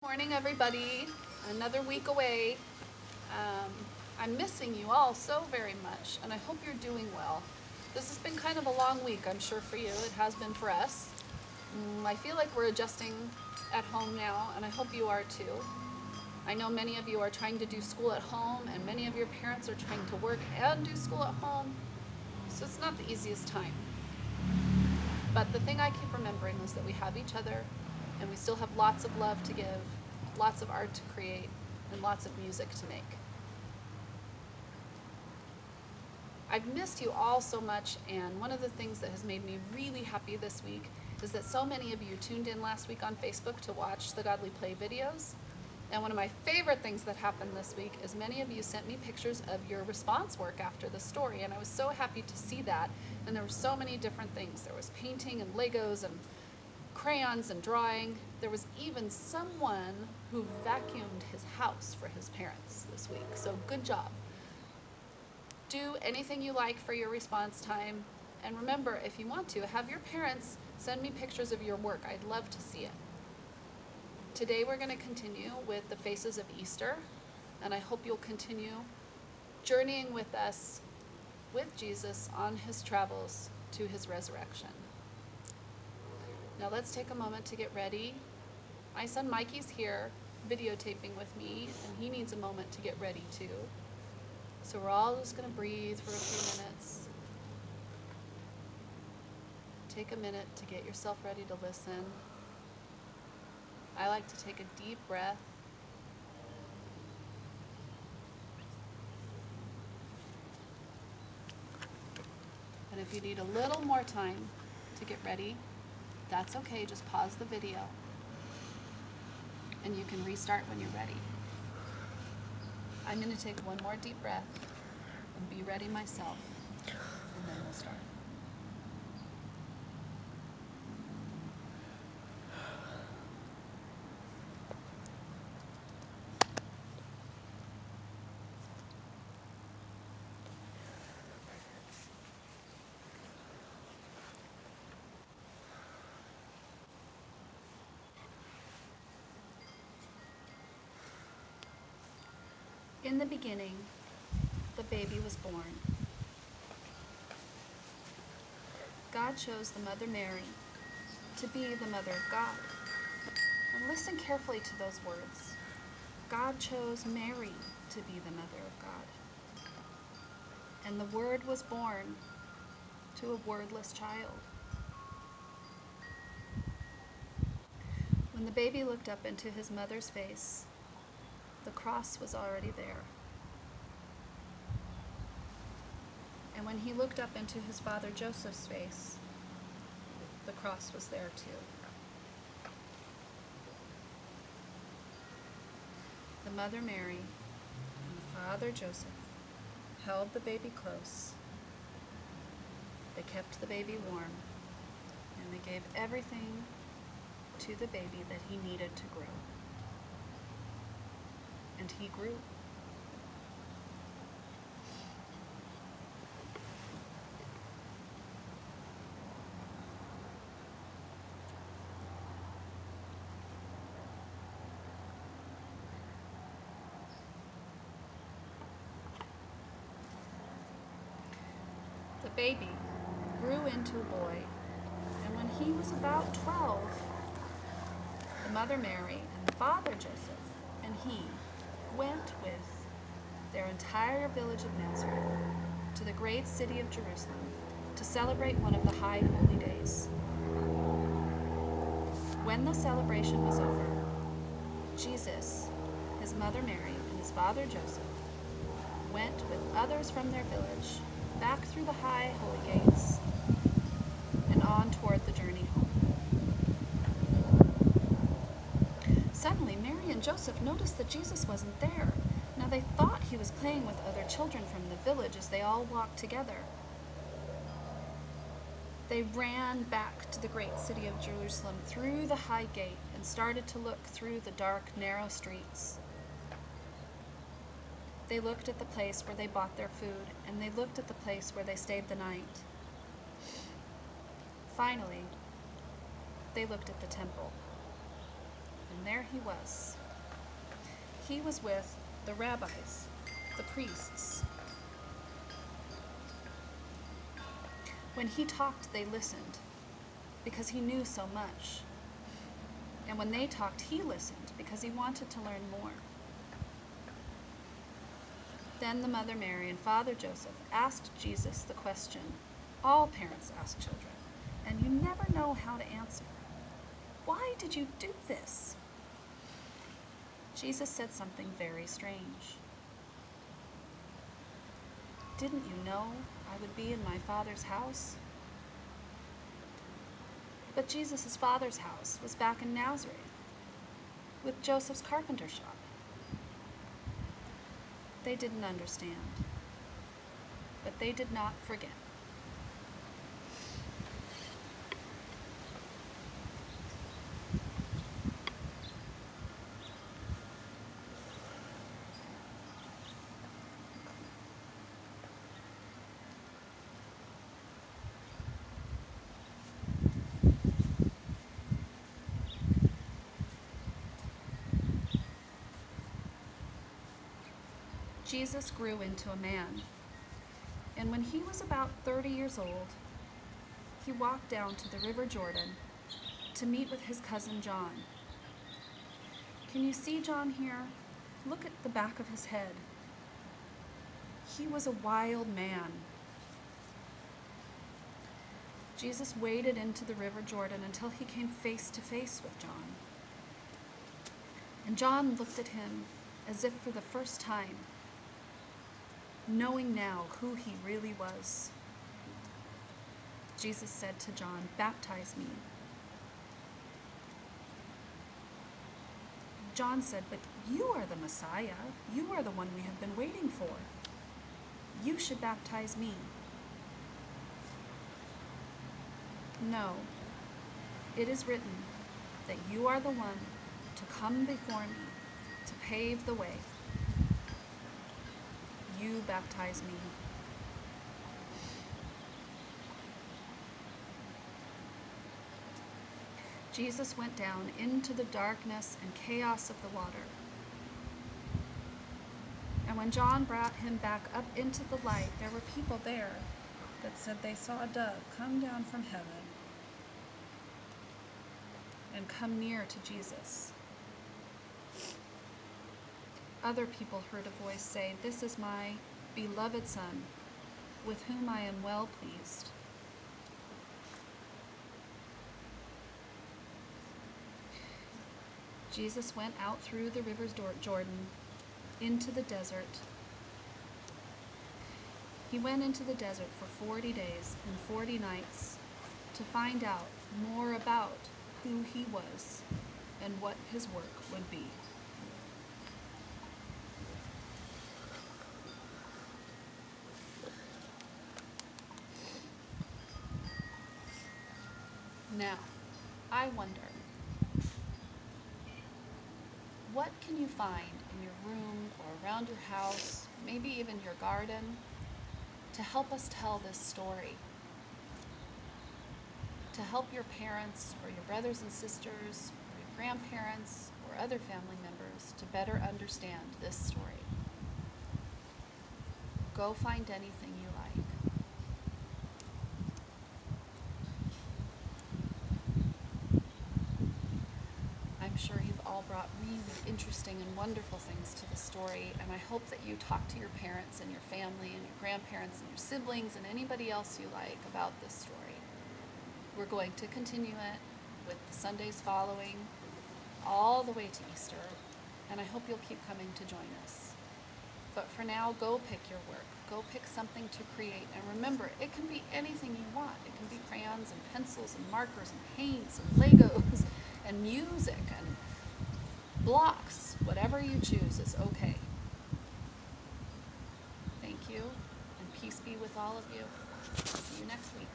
Morning, everybody. Another week away. Um, I'm missing you all so very much, and I hope you're doing well. This has been kind of a long week, I'm sure for you. It has been for us. I feel like we're adjusting at home now, and I hope you are too. I know many of you are trying to do school at home, and many of your parents are trying to work and do school at home, so it's not the easiest time. But the thing I keep remembering is that we have each other, and we still have lots of love to give, lots of art to create, and lots of music to make. I've missed you all so much, and one of the things that has made me really happy this week is that so many of you tuned in last week on Facebook to watch the Godly Play videos. And one of my favorite things that happened this week is many of you sent me pictures of your response work after the story, and I was so happy to see that. And there were so many different things. There was painting and Legos and crayons and drawing. There was even someone who vacuumed his house for his parents this week, so good job. Do anything you like for your response time, and remember, if you want to, have your parents send me pictures of your work. I'd love to see it. Today we're going to continue with the Faces of Easter, and I hope you'll continue journeying with us, with Jesus, on his travels to his resurrection. Now let's take a moment to get ready. My son Mikey's here videotaping with me, and he needs a moment to get ready too. So we're all just going to breathe for a few minutes. Take a minute to get yourself ready to listen. I like to take a deep breath. And if you need a little more time to get ready, that's okay. Just pause the video and you can restart when you're ready. I'm going to take one more deep breath and be ready myself, and then we'll start. In the beginning, the baby was born. God chose the Mother Mary to be the Mother of God. And listen carefully to those words. God chose Mary to be the Mother of God. And the Word was born to a wordless child. When the baby looked up into his mother's face, the cross was already there. And when he looked up into his father Joseph's face, the cross was there too. The Mother Mary and the Father Joseph held the baby close. They kept the baby warm, and they gave everything to the baby that he needed to grow. And he grew. The baby grew into a boy, and when he was about 12, the Mother Mary and the Father Joseph and he went with their entire village of Nazareth to the great city of Jerusalem to celebrate one of the high holy days. When the celebration was over, Jesus, his Mother Mary, and his father Joseph went with others from their village back through the high holy gates and on toward the journey home. Suddenly, Mary and Joseph noticed that Jesus wasn't there. Now they thought he was playing with other children from the village as they all walked together. They ran back to the great city of Jerusalem through the high gate and started to look through the dark, narrow streets. They looked at the place where they bought their food, and they looked at the place where they stayed the night. Finally, they looked at the temple. And there he was. He was with the rabbis, the priests. When he talked, they listened, because he knew so much. And when they talked, he listened, because he wanted to learn more. Then the Mother Mary and Father Joseph asked Jesus the question all parents ask children, and you never know how to answer. Why did you do this? Jesus said something very strange. Didn't you know I would be in my Father's house? But Jesus' father's house was back in Nazareth, with Joseph's carpenter shop. They didn't understand, but they did not forget. Jesus grew into a man, and when he was about 30 years old, he walked down to the River Jordan to meet with his cousin John. Can you see John here? Look at the back of his head. He was a wild man. Jesus waded into the River Jordan until he came face to face with John. And John looked at him as if for the first time, knowing now who he really was. Jesus said to John, "Baptize me." John said, "But you are the Messiah. You are the one we have been waiting for. You should baptize me." "No, it is written that you are the one to come before me, to pave the way. You baptize me." Jesus went down into the darkness and chaos of the water. And when John brought him back up into the light, there were people there that said they saw a dove come down from heaven and come near to Jesus. Other people heard a voice say, "This is my beloved Son, with whom I am well pleased." Jesus went out through the river Jordan into the desert. He went into the desert for 40 days and 40 nights to find out more about who he was and what his work would be. Now, I wonder, what can you find in your room or around your house, maybe even your garden, to help us tell this story? To help your parents or your brothers and sisters or your grandparents or other family members to better understand this story. Go find anything you like. I'm sure you've all brought really interesting and wonderful things to the story, and I hope that you talk to your parents and your family and your grandparents and your siblings and anybody else you like about this story. We're going to continue it with the Sundays following all the way to Easter, and I hope you'll keep coming to join us. But for now, go pick your work. Go pick something to create, and remember, it can be anything you want. It can be crayons and pencils and markers and paints and Legos and music and blocks. Whatever you choose is okay. Thank you, and peace be with all of you. See you next week.